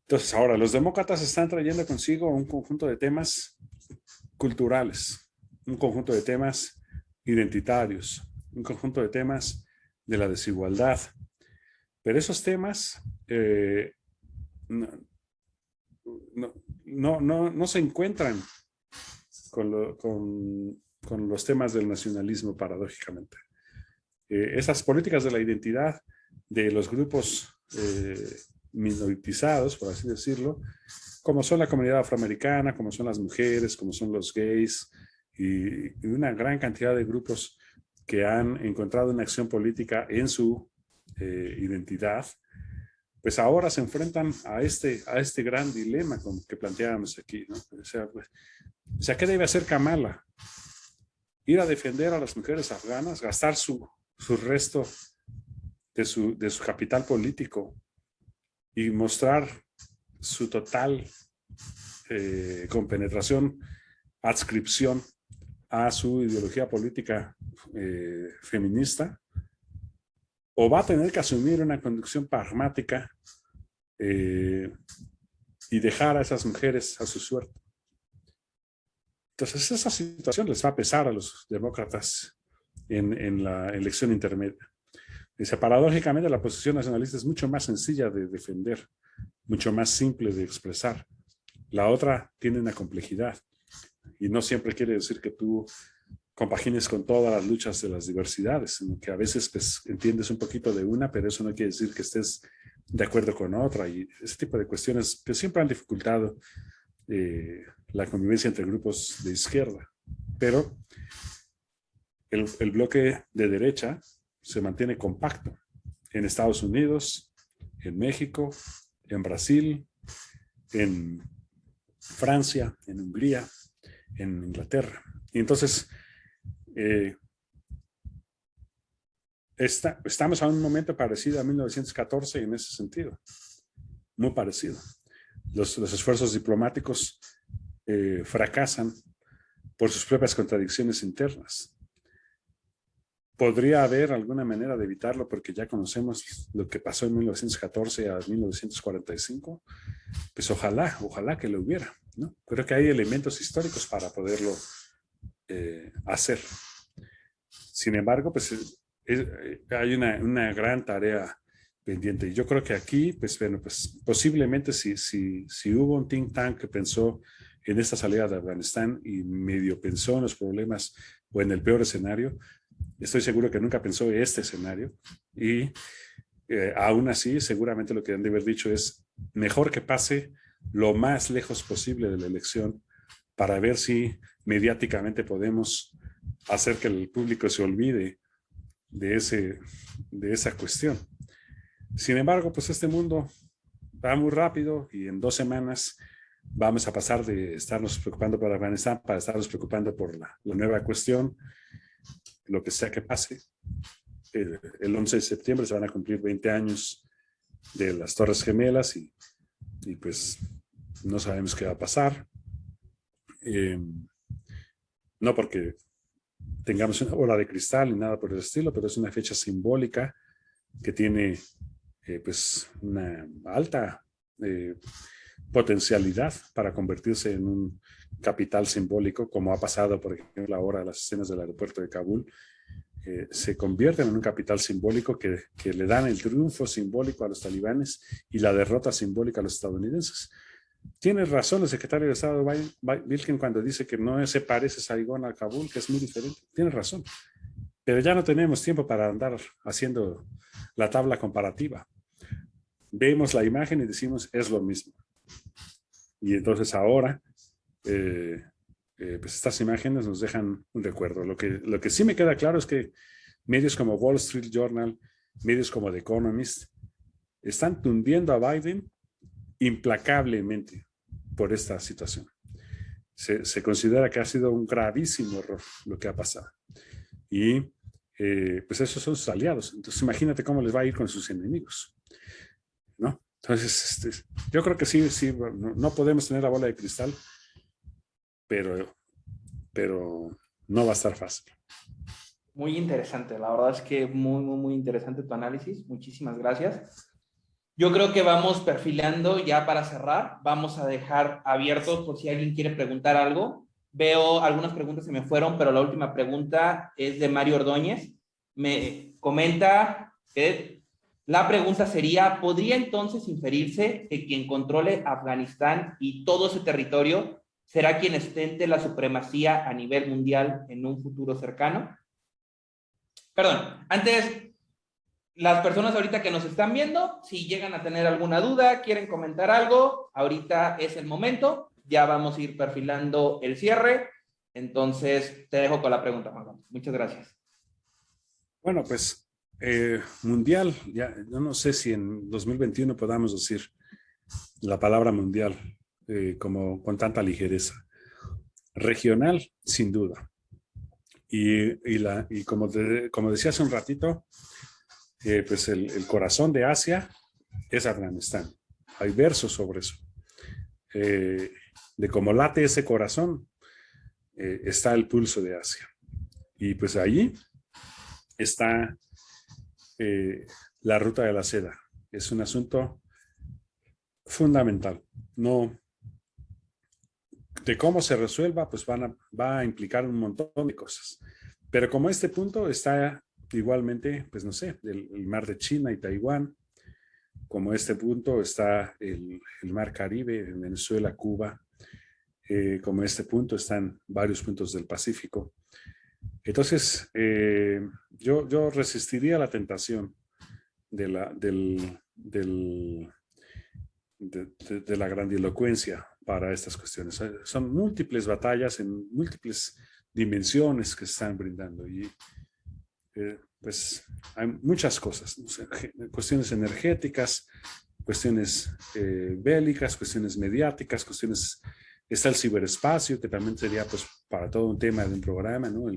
Entonces, ahora, los demócratas están trayendo consigo un conjunto de temas culturales, un conjunto de temas identitarios, un conjunto de temas de la desigualdad. Pero esos temas no se encuentran con los temas del nacionalismo, paradójicamente. Esas políticas de la identidad de los grupos minoritizados, por así decirlo, como son la comunidad afroamericana, como son las mujeres, como son los gays y una gran cantidad de grupos que han encontrado una acción política en su identidad, pues ahora se enfrentan a este gran dilema que planteábamos aquí, ¿no? O sea, ¿qué debe hacer Kamala? Ir a defender a las mujeres afganas, gastar su resto de su capital político y mostrar su total compenetración, adscripción a su ideología política feminista, o va a tener que asumir una conducción pragmática y dejar a esas mujeres a su suerte. Entonces, esa situación les va a pesar a los demócratas en la elección intermedia. Dice, paradójicamente, la posición nacionalista es mucho más sencilla de defender, mucho más simple de expresar. La otra tiene una complejidad y no siempre quiere decir que tú compagines con todas las luchas de las diversidades, sino que a veces pues, entiendes un poquito de una, pero eso no quiere decir que estés de acuerdo con otra, y ese tipo de cuestiones que siempre han dificultado la convivencia entre grupos de izquierda. Pero el bloque de derecha se mantiene compacto en Estados Unidos, en México, en Brasil, en Francia, en Hungría, en Inglaterra. Y entonces, estamos a un momento parecido a 1914 en ese sentido, muy parecido. Los esfuerzos diplomáticos fracasan por sus propias contradicciones internas. ¿Podría haber alguna manera de evitarlo porque ya conocemos lo que pasó en 1914 a 1945? Pues ojalá que lo hubiera, ¿no? Creo que hay elementos históricos para poderlo hacer. Sin embargo, pues hay una gran tarea pendiente. Y yo creo que aquí, pues bueno, pues posiblemente si hubo un think tank que pensó en esta salida de Afganistán y medio pensó en los problemas o en el peor escenario, estoy seguro que nunca pensó en este escenario. Y aún así, seguramente lo que han de haber dicho es mejor que pase lo más lejos posible de la elección para ver si mediáticamente podemos hacer que el público se olvide de esa cuestión. Sin embargo, pues este mundo va muy rápido y en 2 semanas vamos a pasar de estarnos preocupando por Afganistán para estarnos preocupando por la nueva cuestión, lo que sea que pase. El 11 de septiembre se van a cumplir 20 años de las Torres Gemelas y pues no sabemos qué va a pasar. No porque tengamos una bola de cristal ni nada por el estilo, pero es una fecha simbólica que tiene pues una alta potencialidad para convertirse en un capital simbólico, como ha pasado, por ejemplo, ahora las escenas del aeropuerto de Kabul. Se convierten en un capital simbólico que le dan el triunfo simbólico a los talibanes y la derrota simbólica a los estadounidenses. Tiene razón el secretario de Estado Blinken cuando dice que no se parece Saigón a Kabul, que es muy diferente. Tiene razón. Pero ya no tenemos tiempo para andar haciendo la tabla comparativa. Vemos la imagen y decimos, es lo mismo. Y entonces ahora, pues estas imágenes nos dejan un recuerdo. Lo que sí me queda claro es que medios como Wall Street Journal, medios como The Economist, están tundiendo a Biden implacablemente por esta situación. Se considera que ha sido un gravísimo error lo que ha pasado. Y pues esos son sus aliados. Entonces imagínate cómo les va a ir con sus enemigos, ¿no? Entonces, yo creo que sí, no podemos tener la bola de cristal, pero no va a estar fácil.
Muy interesante, la verdad es que muy interesante tu análisis. Muchísimas gracias. Yo creo que vamos perfilando ya para cerrar. Vamos a dejar abiertos por si alguien quiere preguntar algo. Veo algunas preguntas que me fueron, pero la última pregunta es de Mario Ordóñez. Me comenta que la pregunta sería, ¿podría entonces inferirse que quien controle Afganistán y todo ese territorio será quien ostente la supremacía a nivel mundial en un futuro cercano? Perdón, antes, las personas ahorita que nos están viendo, si llegan a tener alguna duda, quieren comentar algo, ahorita es el momento, ya vamos a ir perfilando el cierre, entonces te dejo con la pregunta, Juan Carlos. Muchas gracias.
Bueno, pues mundial, ya yo no sé si en 2021 podamos decir la palabra mundial como con tanta ligereza. Regional, sin duda. Y como decía hace un ratito, pues el corazón de Asia es Afganistán. Hay versos sobre eso. De cómo late ese corazón, está el pulso de Asia. Y pues allí está la ruta de la seda. Es un asunto fundamental. No, de cómo se resuelva, pues va a implicar un montón de cosas. Pero como este punto está igualmente, pues no sé, el mar de China y Taiwán, como este punto está el mar Caribe, en Venezuela, Cuba, como este punto están varios puntos del Pacífico. Entonces, yo resistiría la tentación del de la grandilocuencia para estas cuestiones. Son múltiples batallas en múltiples dimensiones que se están brindando y pues hay muchas cosas, ¿no? Cuestiones energéticas, cuestiones bélicas, cuestiones mediáticas, cuestiones, está el ciberespacio, que también sería pues para todo un tema de un programa, ¿no?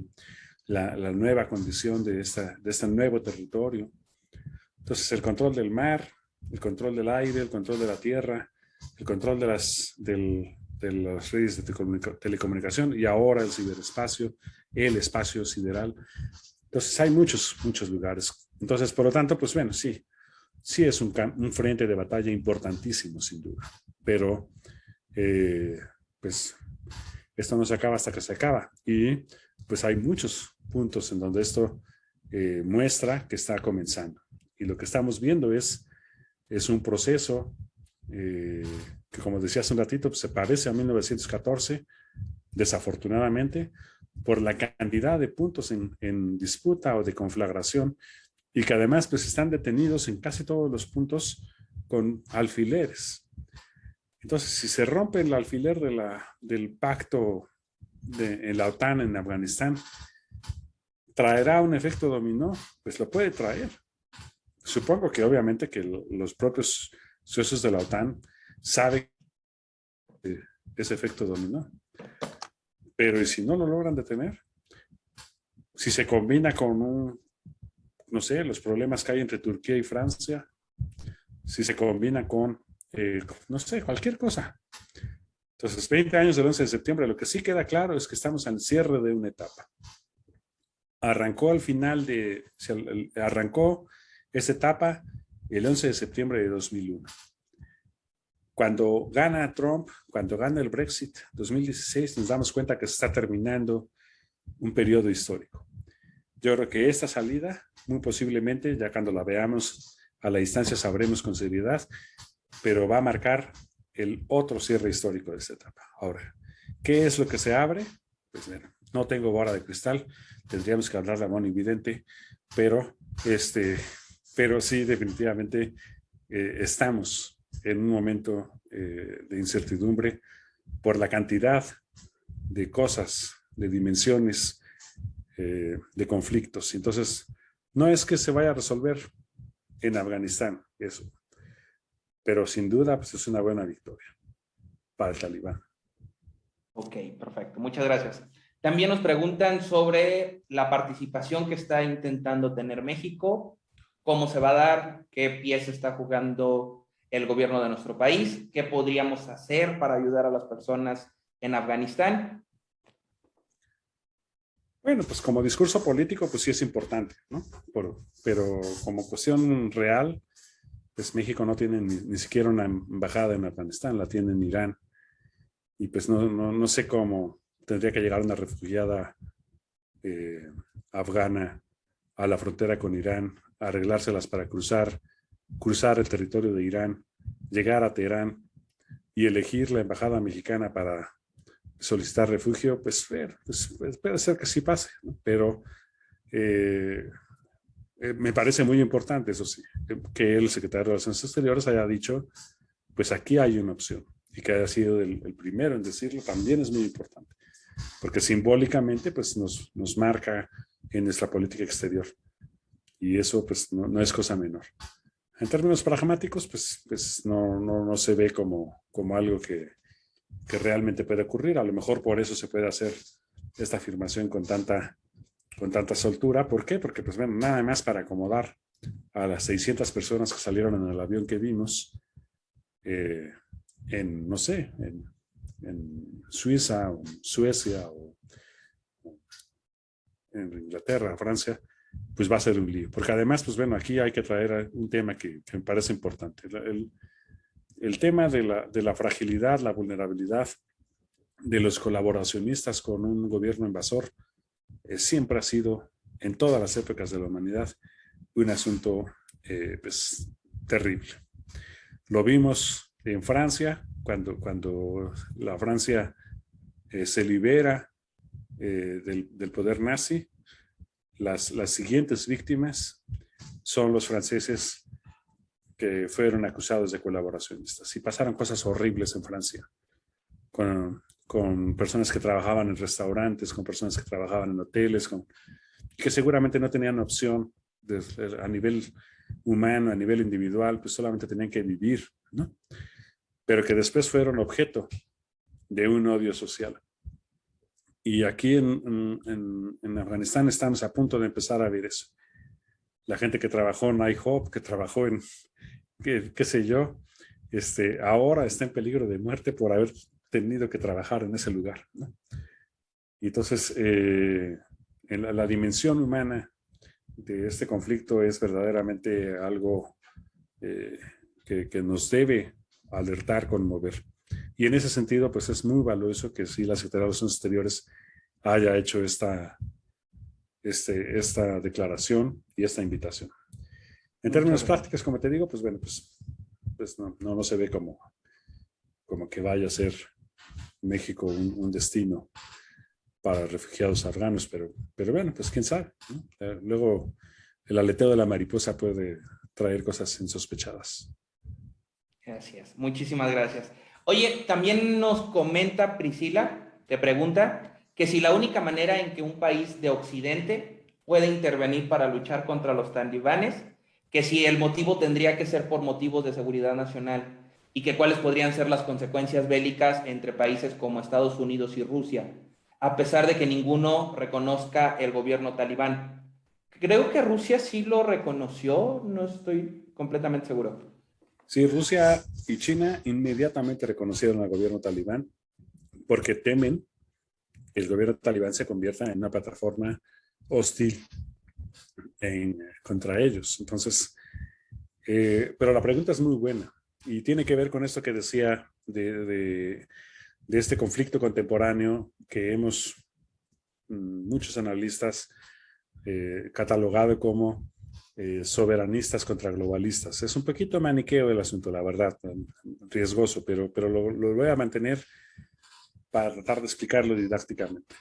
La nueva condición de este nuevo territorio. Entonces el control del mar, el control del aire, el control de la tierra, el control de las redes de telecomunicación y ahora el ciberespacio, el espacio sideral. Entonces hay muchos lugares. Entonces, por lo tanto, pues bueno, sí es un frente de batalla importantísimo, sin duda. Pero, pues, esto no se acaba hasta que se acaba. Y pues hay muchos puntos en donde esto muestra que está comenzando. Y lo que estamos viendo es un proceso que, como decía hace un ratito, pues, se parece a 1914, desafortunadamente, por la cantidad de puntos en disputa o de conflagración, y que además pues están detenidos en casi todos los puntos con alfileres. Entonces, si se rompe el alfiler del pacto en la OTAN en Afganistán, ¿traerá un efecto dominó? Pues lo puede traer. Supongo que obviamente que los propios socios de la OTAN saben ese efecto dominó. Pero ¿y si no lo logran detener? Si se combina con no sé, los problemas que hay entre Turquía y Francia, si se combina con, no sé, cualquier cosa. Entonces, 20 años del 11 de septiembre, lo que sí queda claro es que estamos al cierre de una etapa. Arrancó esa etapa el 11 de septiembre de 2001. Cuando gana Trump, cuando gana el Brexit 2016, nos damos cuenta que se está terminando un periodo histórico. Yo creo que esta salida, muy posiblemente, ya cuando la veamos a la distancia sabremos con seriedad, pero va a marcar el otro cierre histórico de esta etapa. Ahora, ¿qué es lo que se abre? Pues bueno, no tengo bola de cristal, tendríamos que hablar de Moni Vidente, pero sí, definitivamente estamos en un momento de incertidumbre por la cantidad de cosas, de dimensiones, de conflictos. Entonces, no es que se vaya a resolver en Afganistán eso, pero sin duda pues es una buena victoria para el talibán.
Ok, perfecto. Muchas gracias. También nos preguntan sobre la participación que está intentando tener México, cómo se va a dar, qué pieza está jugando el gobierno de nuestro país, qué podríamos hacer para ayudar a las personas en Afganistán.
Bueno, pues como discurso político, pues sí es importante, ¿no? Pero como cuestión real, pues México no tiene ni siquiera una embajada en Afganistán, la tiene en Irán. Y pues no sé cómo tendría que llegar una refugiada afgana a la frontera con Irán, arreglárselas para cruzar el territorio de Irán, llegar a Teherán y elegir la embajada mexicana para solicitar refugio, pues puede ser que sí pase, ¿no? Pero me parece muy importante, eso sí, que el secretario de Relaciones Exteriores haya dicho, pues aquí hay una opción, y que haya sido el primero en decirlo también es muy importante, porque simbólicamente pues nos marca en nuestra política exterior, y eso pues no es cosa menor. En términos pragmáticos, pues no se ve como algo que realmente puede ocurrir. A lo mejor por eso se puede hacer esta afirmación con tanta soltura. ¿Por qué? Porque pues bueno, nada más para acomodar a las 600 personas que salieron en el avión que vimos no sé, en Suiza, o en Suecia, o en Inglaterra, Francia, pues va a ser un lío. Porque además, pues bueno, aquí hay que traer un tema que me parece importante. El tema de la fragilidad, la vulnerabilidad de los colaboracionistas con un gobierno invasor siempre ha sido, en todas las épocas de la humanidad, un asunto pues terrible. Lo vimos en Francia, cuando la Francia se libera del poder nazi. Las siguientes víctimas son los franceses que fueron acusados de colaboracionistas. Y pasaron cosas horribles en Francia, con personas que trabajaban en restaurantes, con personas que trabajaban en hoteles, que seguramente no tenían opción a nivel humano, a nivel individual, pues solamente tenían que vivir, ¿no? Pero que después fueron objeto de un odio social. Y aquí en Afganistán estamos a punto de empezar a ver eso. La gente que trabajó en IHOP, que trabajó en, qué sé yo, ahora está en peligro de muerte por haber tenido que trabajar en ese lugar, ¿no? Y entonces, en la dimensión humana de este conflicto es verdaderamente algo que nos debe alertar, conmover. Y en ese sentido, pues es muy valioso que sí la Secretaría de Relaciones Exteriores haya hecho esta declaración y esta invitación. En términos prácticos, como te digo, pues bueno, pues no se ve como que vaya a ser México un destino para refugiados afganos, pero bueno, pues quién sabe, ¿no? Luego el aleteo de la mariposa puede traer cosas insospechadas.
Gracias, muchísimas gracias. Oye, también nos comenta Priscila, te pregunta que si la única manera en que un país de Occidente puede intervenir para luchar contra los talibanes, que si el motivo tendría que ser por motivos de seguridad nacional y que cuáles podrían ser las consecuencias bélicas entre países como Estados Unidos y Rusia, a pesar de que ninguno reconozca el gobierno talibán. Creo que Rusia sí lo reconoció, no estoy completamente seguro.
Sí, Rusia y China inmediatamente reconocieron al gobierno talibán porque temen que el gobierno talibán se convierta en una plataforma hostil contra ellos. Entonces, pero la pregunta es muy buena y tiene que ver con esto que decía de este conflicto contemporáneo que muchos analistas catalogado como soberanistas contra globalistas. Es un poquito maniqueo el asunto, la verdad, riesgoso, pero lo voy a mantener para tratar de explicarlo didácticamente.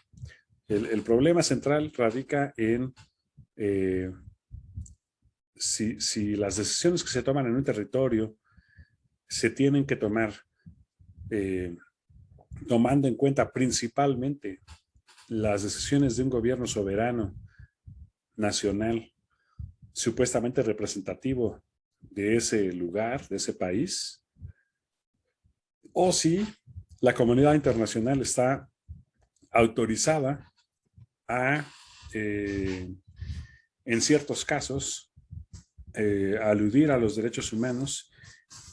El problema central radica en si las decisiones que se toman en un territorio se tienen que tomar tomando en cuenta principalmente las decisiones de un gobierno soberano nacional supuestamente representativo de ese lugar, de ese país, o si la comunidad internacional está autorizada a, en ciertos casos, aludir a los derechos humanos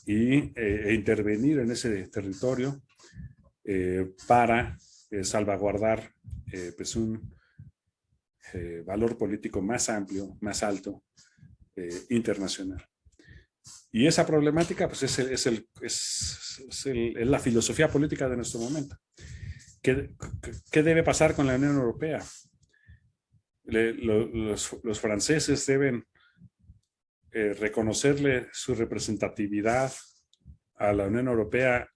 e intervenir en ese territorio para salvaguardar pues un valor político más amplio, más alto, internacional. Y esa problemática pues es la filosofía política de nuestro momento. ¿Qué debe pasar con la Unión Europea? Los franceses deben reconocerle su representatividad a la Unión Europea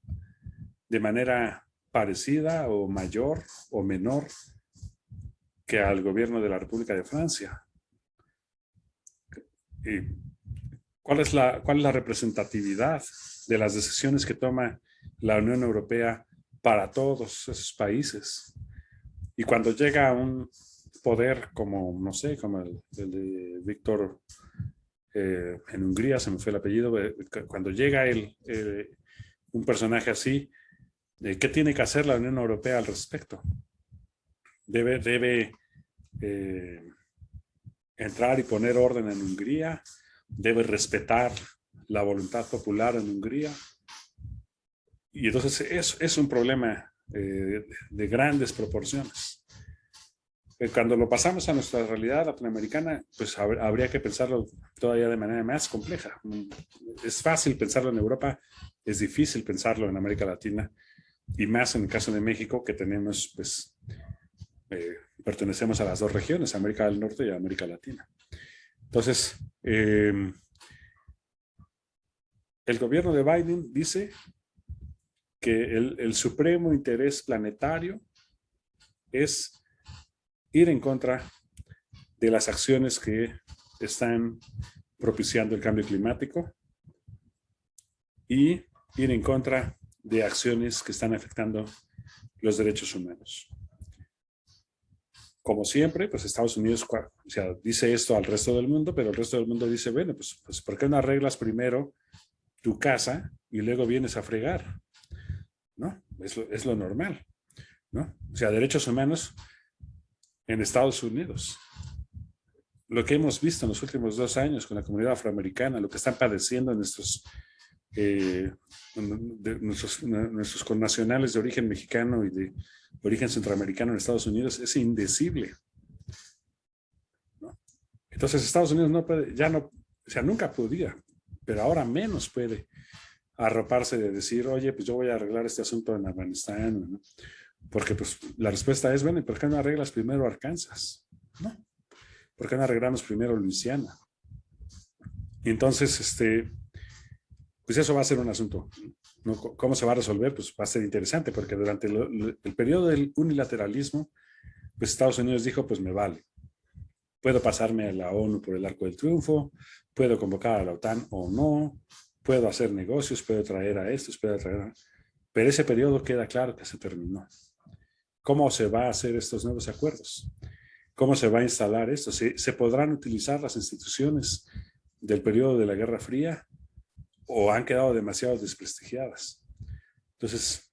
de manera parecida o mayor o menor que al gobierno de la República de Francia. ¿Cuál es la representatividad de las decisiones que toma la Unión Europea para todos esos países? Y cuando llega un poder como, no sé, como el de Víctor en Hungría, se me fue el apellido, cuando llega un personaje así, ¿qué tiene que hacer la Unión Europea al respecto? Debe entrar y poner orden en Hungría, debe respetar la voluntad popular en Hungría. Y entonces es un problema de grandes proporciones. Cuando lo pasamos a nuestra realidad latinoamericana, pues habría que pensarlo todavía de manera más compleja. Es fácil pensarlo en Europa, es difícil pensarlo en América Latina, y más en el caso de México, que tenemos, pues, pertenecemos a las dos regiones, América del Norte y América Latina. Entonces, el gobierno de Biden dice que el supremo interés planetario es ir en contra de las acciones que están propiciando el cambio climático y ir en contra de acciones que están afectando los derechos humanos. Como siempre, pues Estados Unidos, o sea, dice esto al resto del mundo, pero el resto del mundo dice, bueno, pues ¿por qué no arreglas primero tu casa y luego vienes a fregar? ¿No? Es lo normal, ¿no? O sea, derechos humanos en Estados Unidos. Lo que hemos visto en los últimos 2 años con la comunidad afroamericana, lo que están padeciendo nuestros connacionales de origen mexicano y de origen centroamericano en Estados Unidos es indecible, ¿no? Entonces Estados Unidos no puede, ya no, o sea, nunca podía, pero ahora menos puede arroparse de decir, oye, pues yo voy a arreglar este asunto en Afganistán, ¿no? Porque pues la respuesta es, bueno, ¿y por qué no arreglas primero Arkansas? ¿No? ¿Por qué no arreglamos primero Luisiana? Y entonces, pues eso va a ser un asunto, ¿no? ¿Cómo se va a resolver? Pues va a ser interesante, porque durante el periodo del unilateralismo, pues Estados Unidos dijo, pues me vale. Puedo pasarme a la ONU por el Arco del Triunfo, puedo convocar a la OTAN o no, puedo hacer negocios, puedo traer a estos, puedo traer a... Pero ese periodo queda claro que se terminó. ¿Cómo se va a hacer estos nuevos acuerdos? ¿Cómo se va a instalar esto? ¿Se podrán utilizar las instituciones del periodo de la Guerra Fría o han quedado demasiado desprestigiadas? Entonces,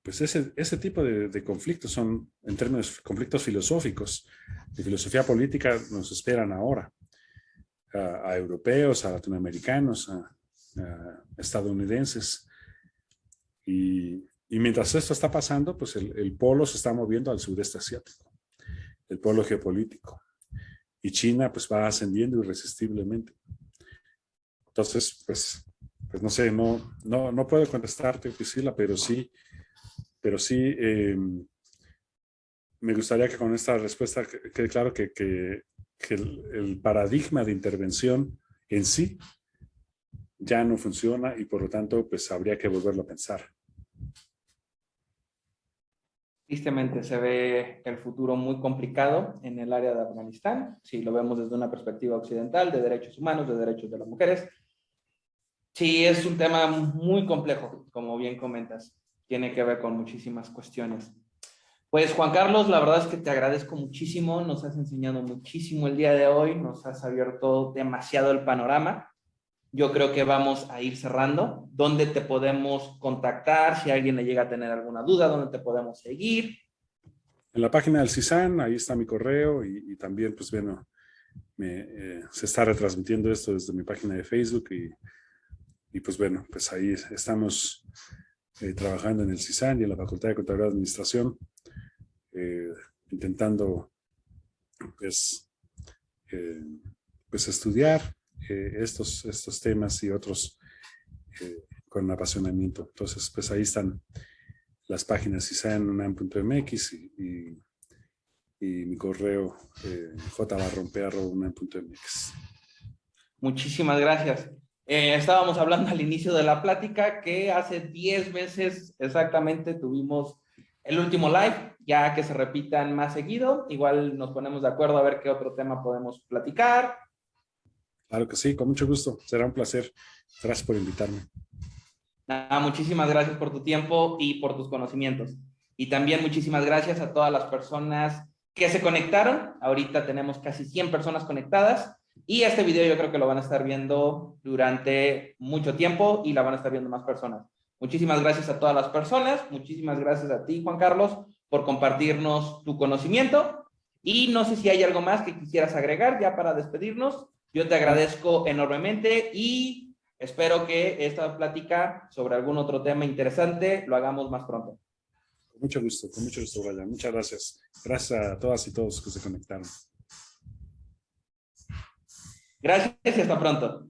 pues ese tipo de conflictos son, en términos conflictos filosóficos, de filosofía política, nos esperan ahora a europeos, a latinoamericanos, a estadounidenses. Y mientras esto está pasando, pues el polo se está moviendo al sudeste asiático, el polo geopolítico. Y China pues va ascendiendo irresistiblemente. Entonces, pues no sé, no puedo contestarte, Priscila, pero sí me gustaría que con esta respuesta quede claro que el paradigma de intervención en sí ya no funciona y por lo tanto pues habría que volverlo a pensar.
Tristemente se ve el futuro muy complicado en el área de Afganistán, si lo vemos desde una perspectiva occidental, de derechos humanos, de derechos de las mujeres. Sí, es un tema muy complejo, como bien comentas. Tiene que ver con muchísimas cuestiones. Pues Juan Carlos, la verdad es que te agradezco muchísimo, nos has enseñado muchísimo el día de hoy, nos has abierto demasiado el panorama. Yo creo que vamos a ir cerrando. ¿Dónde te podemos contactar? Si alguien le llega a tener alguna duda, ¿dónde te podemos seguir?
En la página del CISAN, ahí está mi correo y también, pues bueno, se está retransmitiendo esto desde mi página de Facebook y pues bueno, pues ahí estamos trabajando en el CISAN y en la Facultad de Contaduría y Administración, intentando pues estudiar estos temas y otros con apasionamiento. Entonces, pues ahí están las páginas cisanunam.mx y mi correo jbarrompe@unam.mx.
Muchísimas gracias. Estábamos hablando al inicio de la plática que hace 10 meses exactamente tuvimos el último live, ya que se repitan más seguido. Igual nos ponemos de acuerdo a ver qué otro tema podemos platicar.
Claro que sí, con mucho gusto. Será un placer. Gracias por invitarme.
Nada, muchísimas gracias por tu tiempo y por tus conocimientos. Y también muchísimas gracias a todas las personas que se conectaron. Ahorita tenemos casi 100 personas conectadas y este video yo creo que lo van a estar viendo durante mucho tiempo y la van a estar viendo más personas. Muchísimas gracias a todas las personas. Muchísimas gracias a ti, Juan Carlos, por compartirnos tu conocimiento. Y no sé si hay algo más que quisieras agregar ya para despedirnos. Yo te agradezco enormemente y espero que esta plática sobre algún otro tema interesante lo hagamos más pronto.
Con mucho gusto, Brian. Muchas gracias. Gracias a todas y todos que se conectaron.
Gracias y hasta pronto.